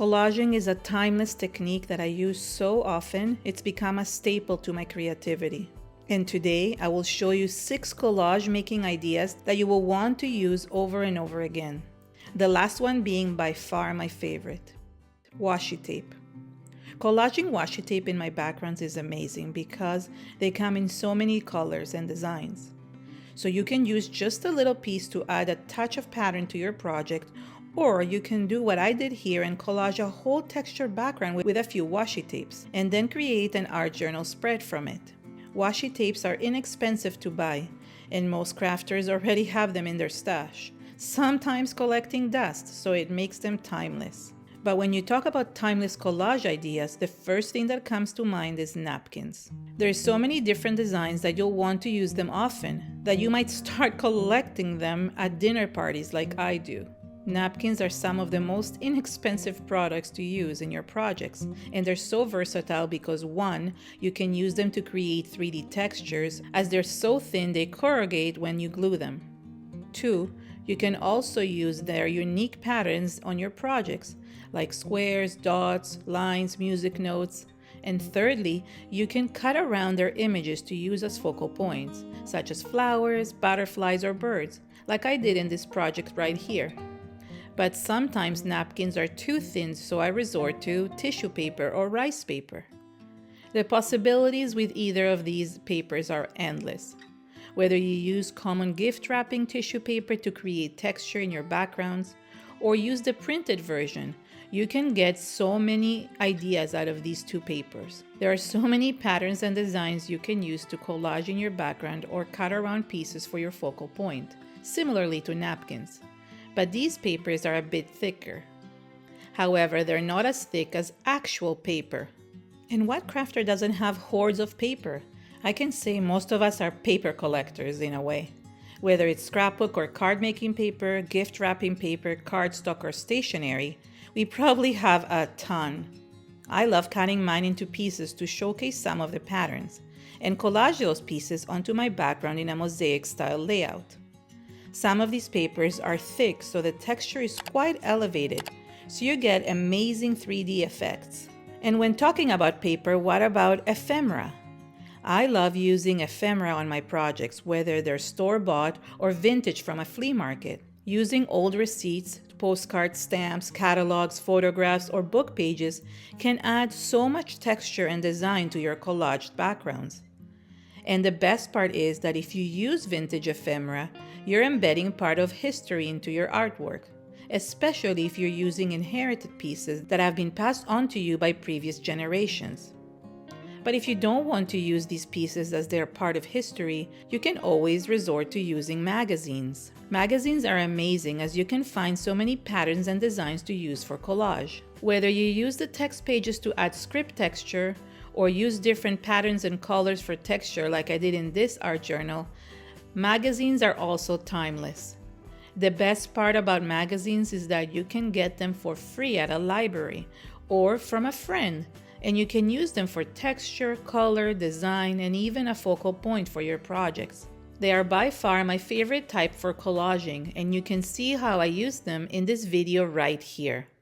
Collaging is a timeless technique that I use so often, it's become a staple to my creativity. And today, I will show you 6 collage making ideas that you will want to use over and over again. The last one being by far my favorite. Washi tape. Collaging washi tape in my backgrounds is amazing because they come in so many colors and designs. So you can use just a little piece to add a touch of pattern to your project, or you can do what I did here and collage a whole textured background with a few washi tapes, and then create an art journal spread from it. Washi tapes are inexpensive to buy, and most crafters already have them in their stash, sometimes collecting dust, so it makes them timeless. But when you talk about timeless collage ideas, the first thing that comes to mind is napkins. There's so many different designs that you'll want to use them often, that you might start collecting them at dinner parties like I do. Napkins are some of the most inexpensive products to use in your projects, and they're so versatile because 1, you can use them to create 3D textures as they're so thin they corrugate when you glue them. 2, you can also use their unique patterns on your projects, like squares, dots, lines, music notes. And thirdly, you can cut around their images to use as focal points, such as flowers, butterflies, or birds, like I did in this project right here. But sometimes napkins are too thin, so I resort to tissue paper or rice paper. The possibilities with either of these papers are endless. Whether you use common gift wrapping tissue paper to create texture in your backgrounds, or use the printed version, you can get so many ideas out of these 2 papers. There are so many patterns and designs you can use to collage in your background or cut around pieces for your focal point, similarly to napkins. But these papers are a bit thicker. However, they're not as thick as actual paper. And what crafter doesn't have hordes of paper? I can say most of us are paper collectors in a way. Whether it's scrapbook or card making paper, gift wrapping paper, cardstock, or stationery, we probably have a ton. I love cutting mine into pieces to showcase some of the patterns, and collage those pieces onto my background in a mosaic style layout. Some of these papers are thick, so the texture is quite elevated, so you get amazing 3D effects. And when talking about paper, what about ephemera? I love using ephemera on my projects, whether they're store-bought or vintage from a flea market. Using old receipts, postcards, stamps, catalogs, photographs, or book pages can add so much texture and design to your collaged backgrounds. And the best part is that if you use vintage ephemera, you're embedding part of history into your artwork, especially if you're using inherited pieces that have been passed on to you by previous generations. But if you don't want to use these pieces as they're part of history, you can always resort to using magazines. Magazines are amazing as you can find so many patterns and designs to use for collage. Whether you use the text pages to add script texture, or use different patterns and colors for texture like I did in this art journal, magazines are also timeless. The best part about magazines is that you can get them for free at a library or from a friend, and you can use them for texture, color, design, and even a focal point for your projects. They are by far my favorite type for collaging, and you can see how I use them in this video right here.